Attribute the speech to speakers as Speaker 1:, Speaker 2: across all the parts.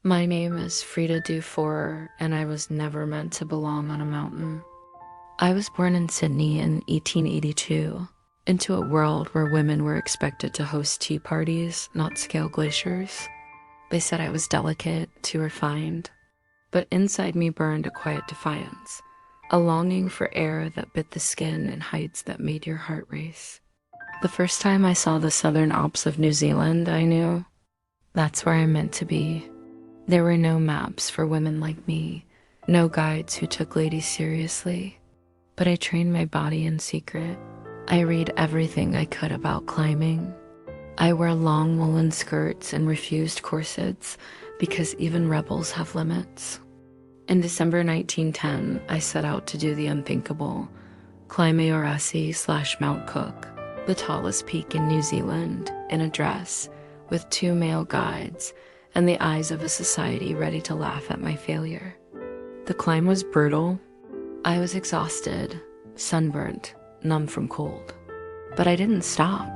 Speaker 1: My name is Freda du Faur, and I was never meant to belong on a mountain. I was born in Sydney in 1882, into a world where women were expected to host tea parties, not scale glaciers. They said I was delicate, too refined, but inside me burned a quiet defiance, a longing for air that bit the skin and heights that made your heart race. The first time I saw the southern Alps of New Zealand, I knew that's where I'm meant to be. There were no maps for women like me, no guides who took ladies seriously. But I trained my body in secret. I read everything I could about climbing. I wear long woolen skirts and refused corsets because even rebels have limits. In December 1910, I set out to do the unthinkable, climb Eorasi/Mount Cook, the tallest peak in New Zealand, in a dress, with 2 male guides, and the eyes of a society ready to laugh at my failure. The climb was brutal. I was exhausted, sunburnt, numb from cold. But I didn't stop.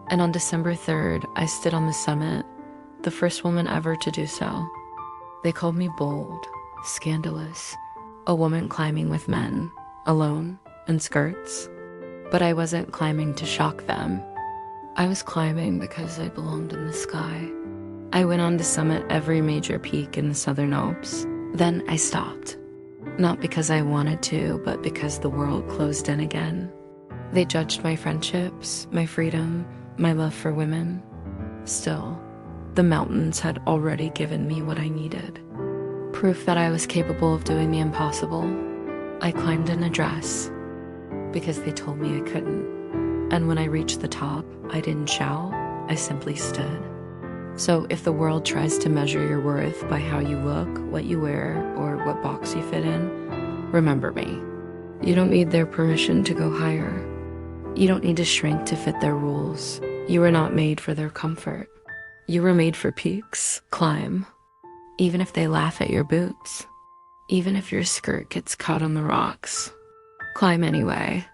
Speaker 1: And on December 3rd, I stood on the summit, the first woman ever to do so. They called me bold, scandalous, a woman climbing with men, alone, in skirts. But I wasn't climbing to shock them. I was climbing because I belonged in the sky. I went on to summit every major peak in the Southern Alps. Then I stopped. Not because I wanted to, but because the world closed in again. They judged my friendships, my freedom, my love for women. Still, the mountains had already given me what I needed. Proof that I was capable of doing the impossible. I climbed in a dress because they told me I couldn't. And when I reached the top, I didn't shout, I simply stood. So if the world tries to measure your worth by how you look, what you wear, or what box you fit in, remember me. You don't need their permission to go higher. You don't need to shrink to fit their rules. You were not made for their comfort. You were made for peaks. Climb. Even if they laugh at your boots. Even if your skirt gets caught on the rocks. Climb anyway.